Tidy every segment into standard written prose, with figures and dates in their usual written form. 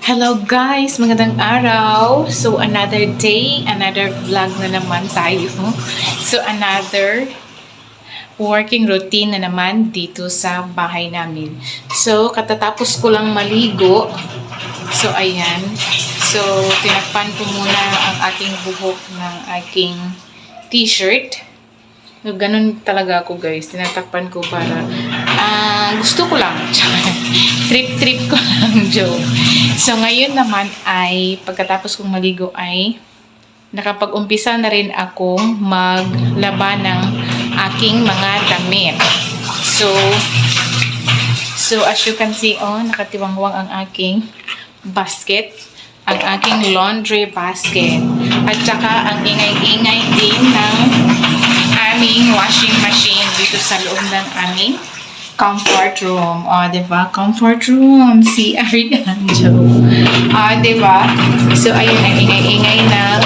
Hello guys! Magandang araw! So another day, another vlog na naman tayo. So another working routine na naman dito sa bahay namin. So katatapos ko lang maligo. So ayan. So tinakpan ko muna ang aking buhok ng aking t-shirt. So, ganun talaga ako guys. Tinatakpan ko para gusto ko lang. Trip ko lang, joke. So ngayon naman ay pagkatapos kong maligo ay nakapag-umpisa na rin akong maglaba ng aking mga damit. So as you can see, nakatiwangwang ang aking basket, ang aking laundry basket. At saka ang ingay-ingay din ng aming washing machine dito sa loob ng aming comfort room. Diba? Comfort room. CR yan, Joe. Diba? So, ayun, ang ingay-ingay ng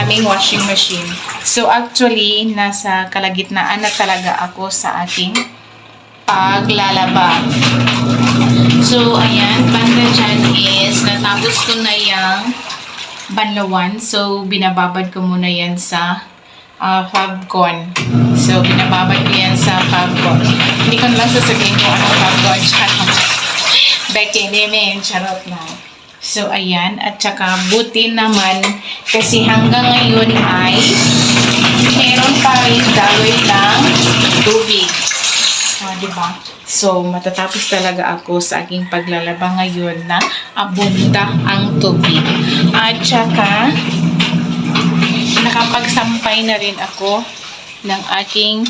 aming washing machine. So, actually, nasa kalagitnaan na talaga ako sa aking paglalaba. So, ayan, banda dyan is natapos ko na yung banlawan. So, binababad ko muna yan sa Fabcon. So, binababad ko yan sa Fabcon. Hindi ko lang sasabihin kung anong Fabcon. Charot. Becky, namin. Charot na. So, ayan. At saka, buti naman kasi hanggang ngayon ay meron pa rin daloy ng tubig. Diba? So, matatapos talaga ako sa aking paglalaba ngayon na abunda ang tubig. At saka, nakapagsampay na rin ako ng aking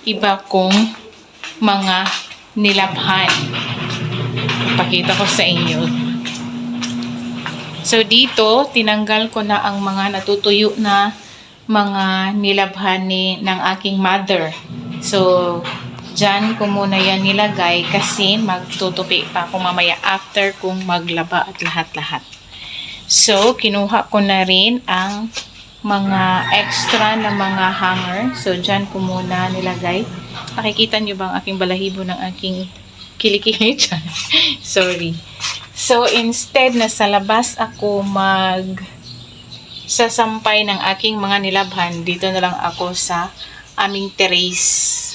iba kong mga nilabhan. Pakita ko sa inyo. So, dito, tinanggal ko na ang mga natutuyo na mga nilabhan ng aking mother. So, dyan ko muna yan nilagay kasi magtutupi pa ako mamaya after kong maglaba at lahat-lahat. So, kinuha ko na rin ang mga extra na mga hanger. So, dyan ko muna nilagay. Nakikita nyo ba ang aking balahibo ng aking kilikili? Sorry. So, instead na sa labas ako sasampay ng aking mga nilabhan, dito na lang ako sa aming terrace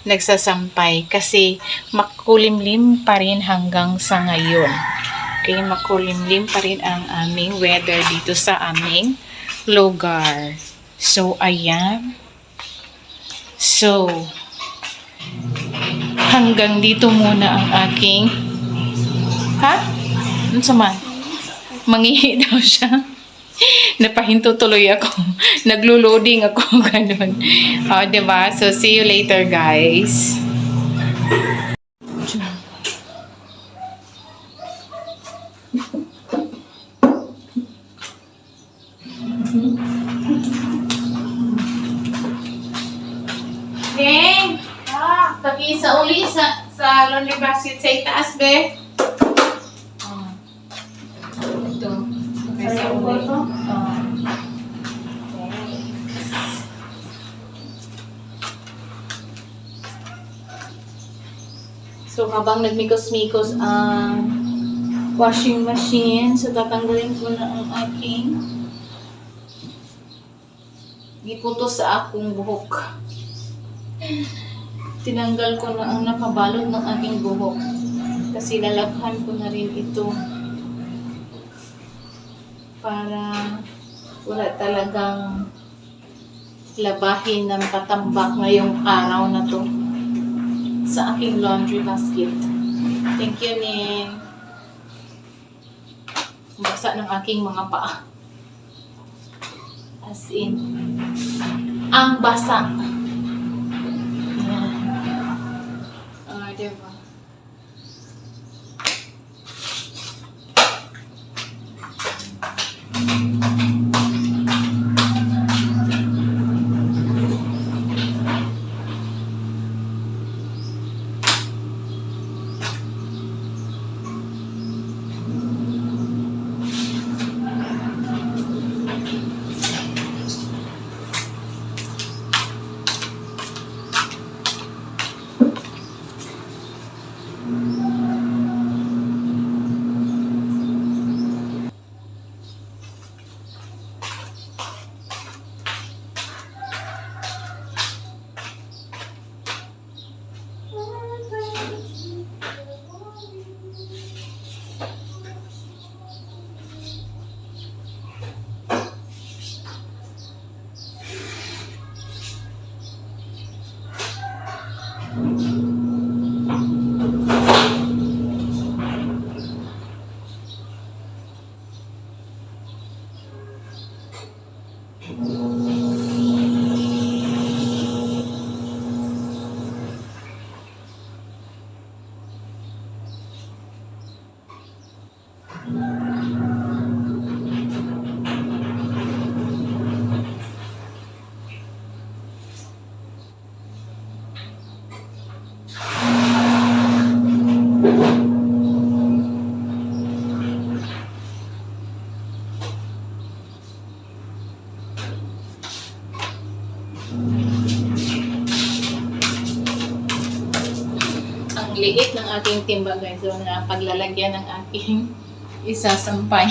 nagsasampay kasi makulimlim pa rin hanggang sa ngayon. Okay, makulimlim pa rin ang aming weather dito sa aming lugar. So, ayan. So, hanggang dito muna ang aking ano sama? Mangihi daw siya. Napahinto tuloy ako. Naglo-loading ako. Ganun. Diba? So, see you later, guys. Deng! Pati sa uli sa laundry basket sa itaas, be. Ito. Okay, sa uli. So, habang nagmikos-mikos ang washing machine, so tatanggalin ko na ang aking giputos sa akong buhok. Tinanggal ko na ang nakabalot ng aking buhok kasi lalabhan ko na rin ito para wala talagang labahin ng patambak ngayong araw na to sa aking laundry basket. Thank you, Ning. Basa ng aking mga paa. As in, ang basa. Yan. Diba? Ang liit ng aking timba guys. So, na paglalagyan ng aking isasampay.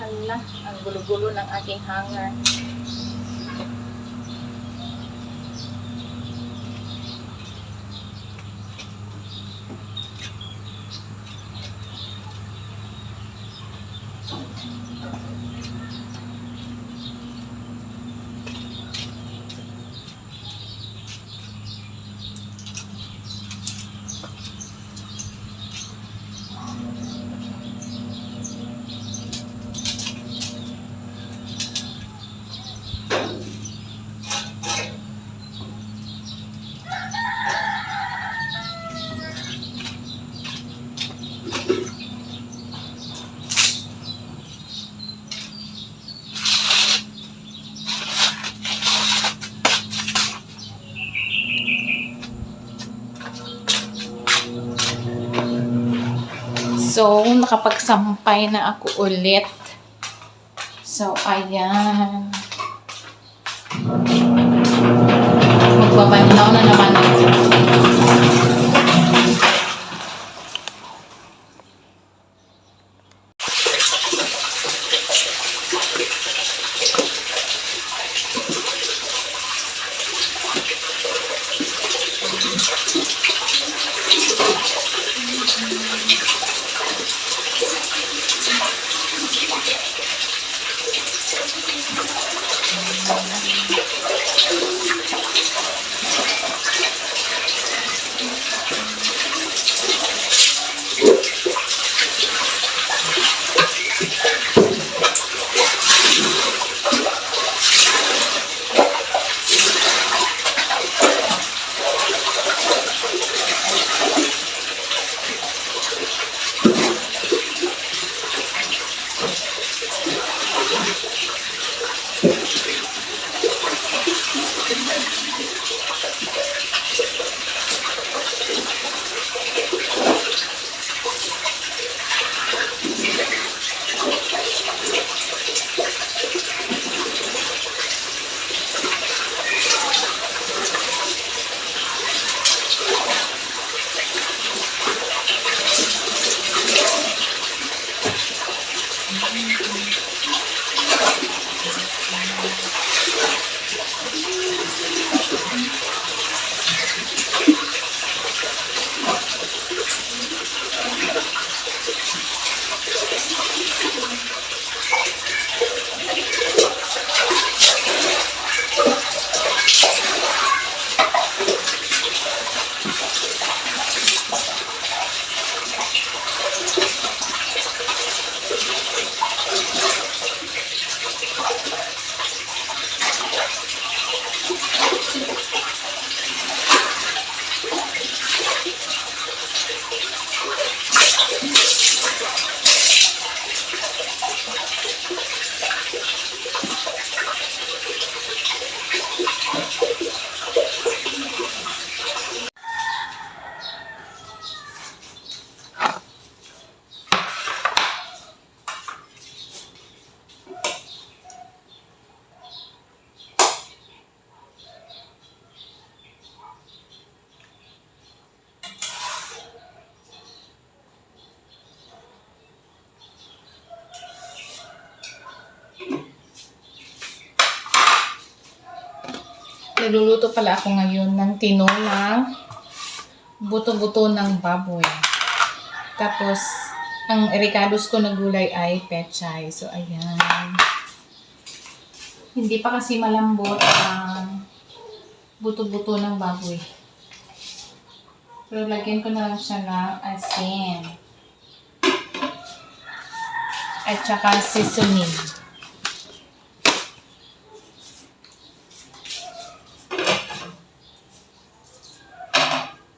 Hala, ang gulo-gulo ng aking hanger. So, nakapagsampay na ako ulit. So, ayan. Magbabanlaw na naman ako. Nagluluto pala ako ngayon ng tinolang buto-buto ng baboy. Tapos, ang ricados ko na gulay ay pechay. So, ayan. Hindi pa kasi malambot ang buto-buto ng baboy. Pero lagyan ko na lang siya ng asin. At saka seasoning.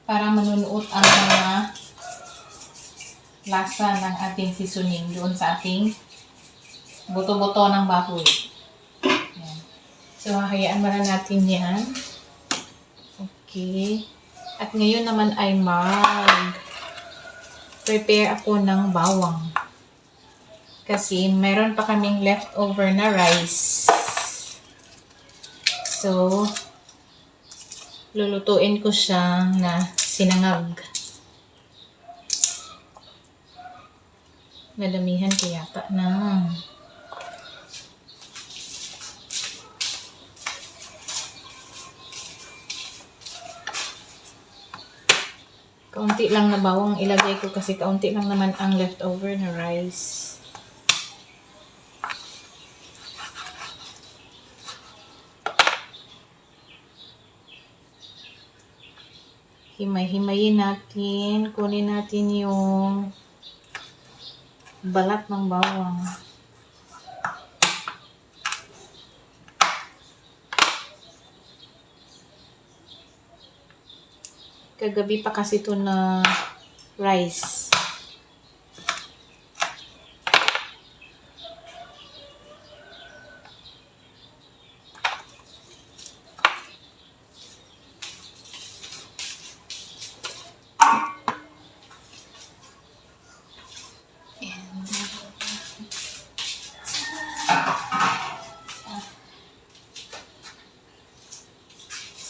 Para manunuot ang mga lasa ng ating seasoning doon sa ating buto-buto ng baboy. Ayan. So, hahayaan muna natin yan. Okay. At ngayon naman ay prepare ako ng bawang. Kasi meron pa kaming leftover na rice. So, lulutuin ko siya na sinangag. Nadamihan ko yata na. Kaunti lang na bawang ilagay ko kasi kaunti lang naman ang leftover na rice. Himay-himayin natin. Kunin natin yung balat ng bawang. Kagabi pa kasi ito na rice.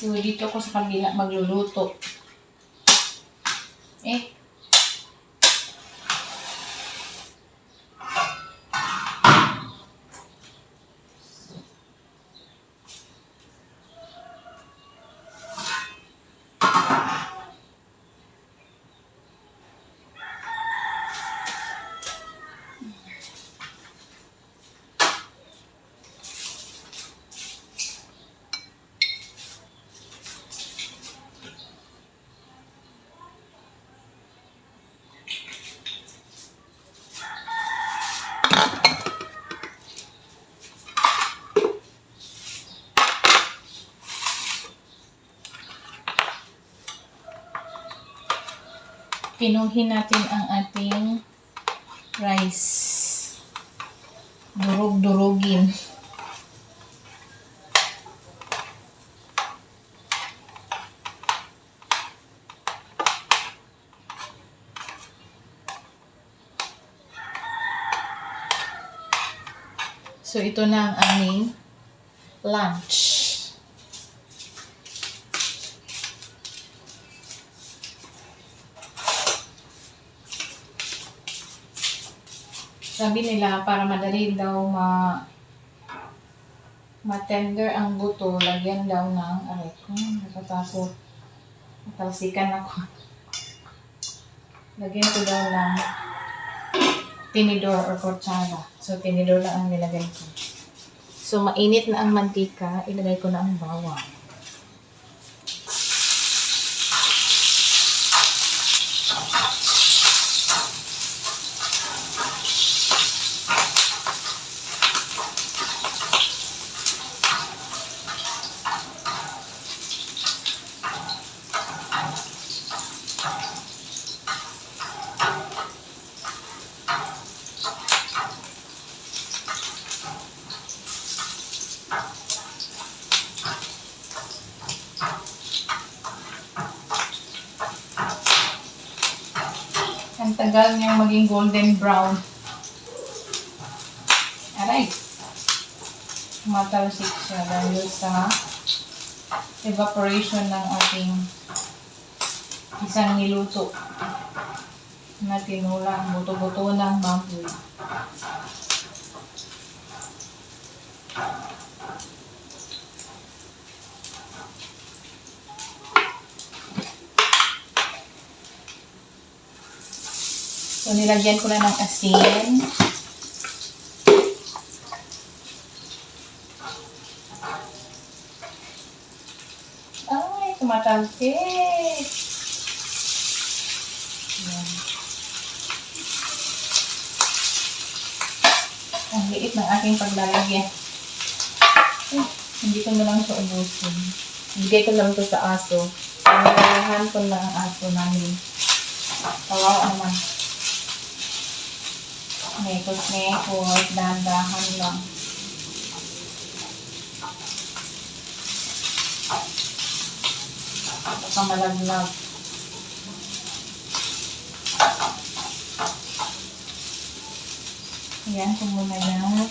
So, dito ako sa kabila magluluto. Pinuhin natin ang ating rice. Durog-durugin. So, ito na ang aming lunch. Sabi nila, para madali daw ma-tender ang buto, lagyan daw ng, aray ko, natatakot. Natalsikan ako. Lagyan ko daw ng tinidor or kutsara. So, tinidor lang ang nilagay ko. So, mainit na ang mantika, ilagay ko na ang bawang. Ang tagal niyang maging golden brown. Aray! Matalsik siya dahil sa evaporation ng ating isang niluto na tinulang buto-buto ng baboy. So, nilagyan ko na ng asin. Ay, tumatalsik. Yan. Ang liit ng aking paglalagyan. Hindi ko na lang siya ubusin. Bigay ko lang ito sa aso. Pangalahan ko lang ang aso namin. Kawawa naman. Mekos-mekos, dahan-dahan lang. Baka malaglag. Ayan, kung muna yan.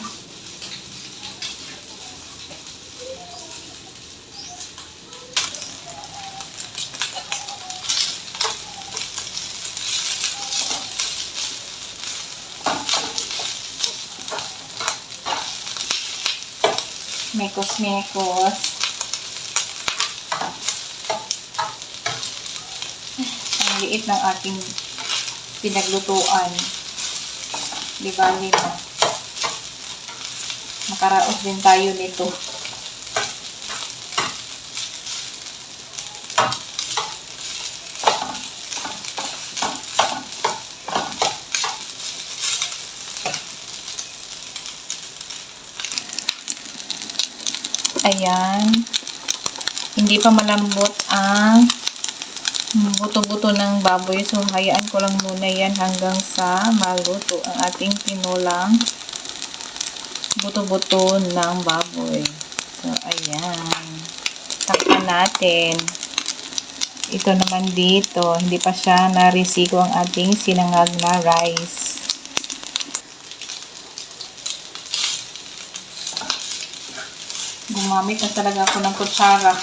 Mekos-mekos. Ang liit ng ating pinaglutuan. Di ba nito? Makaraos din tayo nito. Ayan. Hindi pa malambot ang buto-buto ng baboy. So, hayaan ko lang muna yan hanggang sa maluto ang ating tinulang buto-buto ng baboy. So, ayan. Takpan natin. Ito naman dito. Hindi pa siya narisiko ang ating sinangag na rice. Gumamit na talaga ako ng kutsara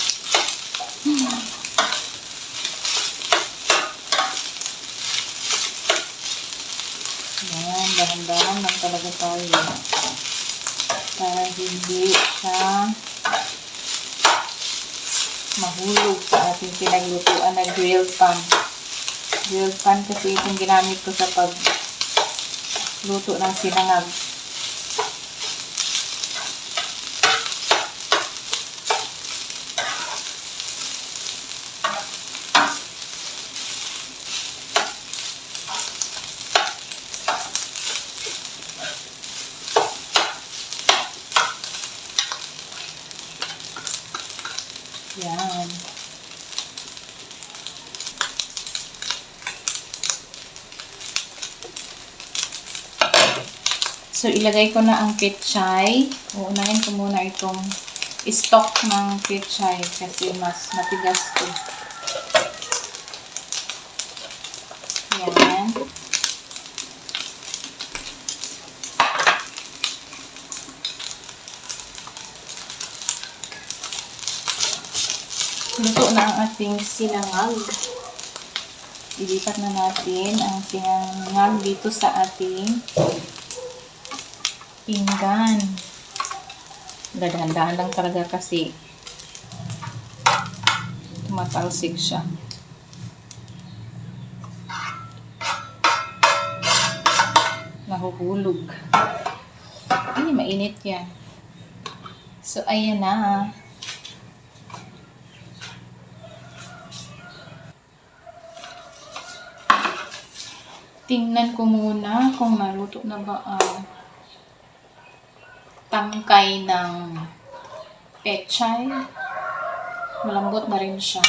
Yan, dahan-dahan lang talaga tayo. Para hindi siya mahulog sa ating pinaglutuan na grilled pan. Grilled pan kasi itong ginamit ko sa pagluto ng sinangag. Yan. So, ilagay ko na ang pechay. Uunahin ko muna itong stock ng pechay kasi mas matigas ko. Yan. Luto na ang ating sinangag. Ilipat na natin ang sinangag dito sa ating pinggan. Dahan-dahan lang talaga kasi tumatalsik siya. Nahuhulog. Hindi, mainit yan. So, ayan na. Tingnan ko muna kung naluto na ba ang tangkay ng pechay. Malambot na rin siya.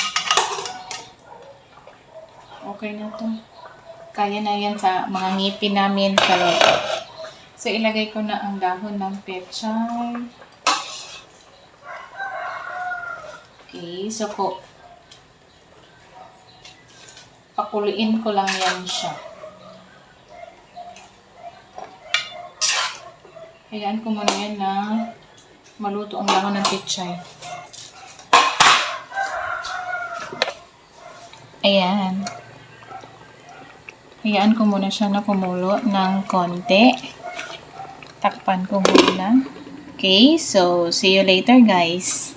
Okay na to. Kaya na yan sa mga ngipin namin. So, ilagay ko na ang dahon ng pechay. Okay, so pakuluin ko lang yan siya. Hayaan ko muna yan na maluto ang dahon ng pechay. Ayan. Hayaan ko muna siya na kumulo ng konti. Takpan ko muna. Okay, so see you later guys.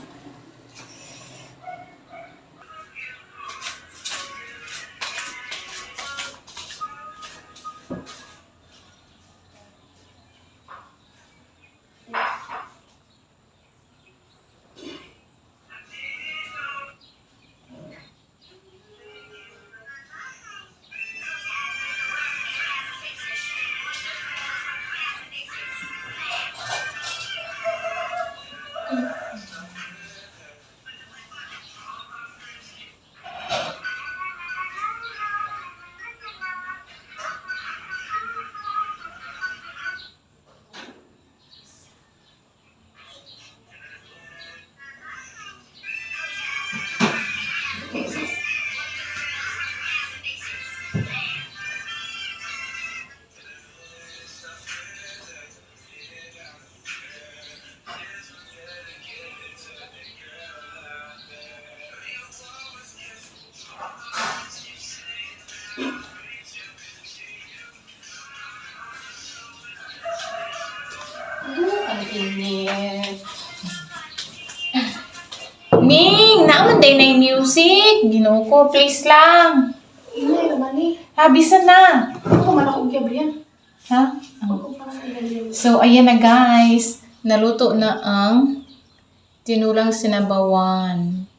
Ang init. Ning, naman day na yung music. Ginoo ko, please lang. Ingay naman eh. Habisan na. Ako man ako ugyab yan. Ha? Ako parang ingay. So, ayan na guys. Naluto na ang tinulang sinabawan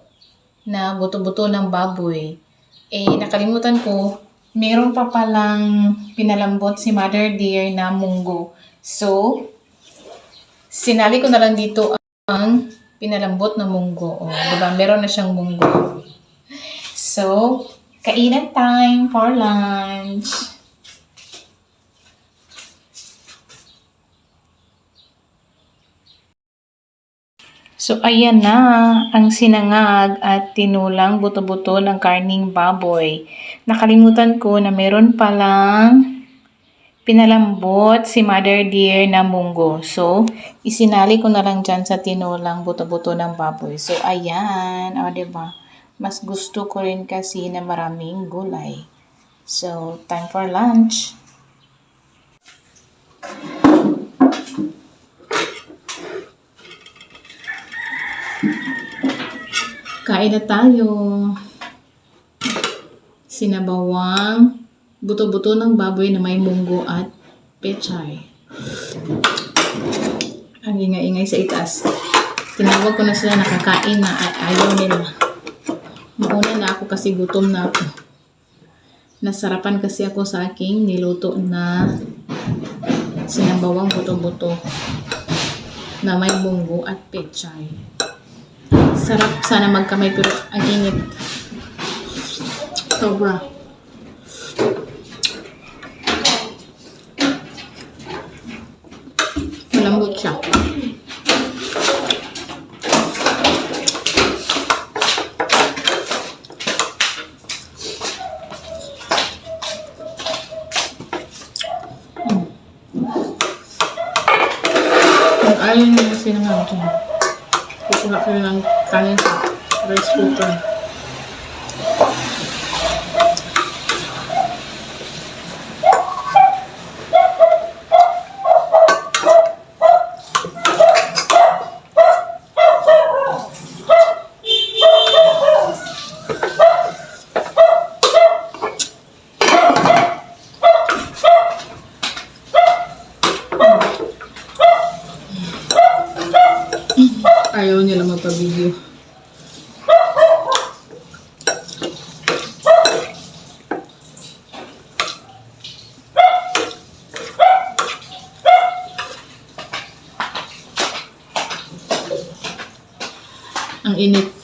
na buto-buto ng baboy. Eh, nakalimutan ko, meron pa palang pinalambot si Mother Dear na munggo. So, sinali ko na lang dito ang pinalambot na munggo. O, diba? Meron na siyang munggo. So, kainan time for lunch. So, ayan na ang sinangag at tinulang buto-buto ng karning baboy. Nakalimutan ko na meron palang pinalambot si Mother Dear na munggo. So, isinali ko na lang dyan sa tinulang buto-buto ng baboy. So, ayan. O, diba? Mas gusto ko rin kasi na maraming gulay. So, time for lunch. Kain na tayo. Sinabawang buto-buto ng baboy na may munggo at pechay. Ang ingay-ingay sa itaas. Tinawag ko na sila nakakain na ayaw nila. Mauna na ako kasi gutom na ako. Nasarapan kasi ako sa aking niluto na sinabawang buto-buto na may munggo at pechay. Sarap sana magkamay pero ang init. Sobra. Malambot siya. Kung ayaw nyo kasi naman ito, kukuha kayo ng kanin sa rice cooker. Ayaw nila magpa-video. Ang init.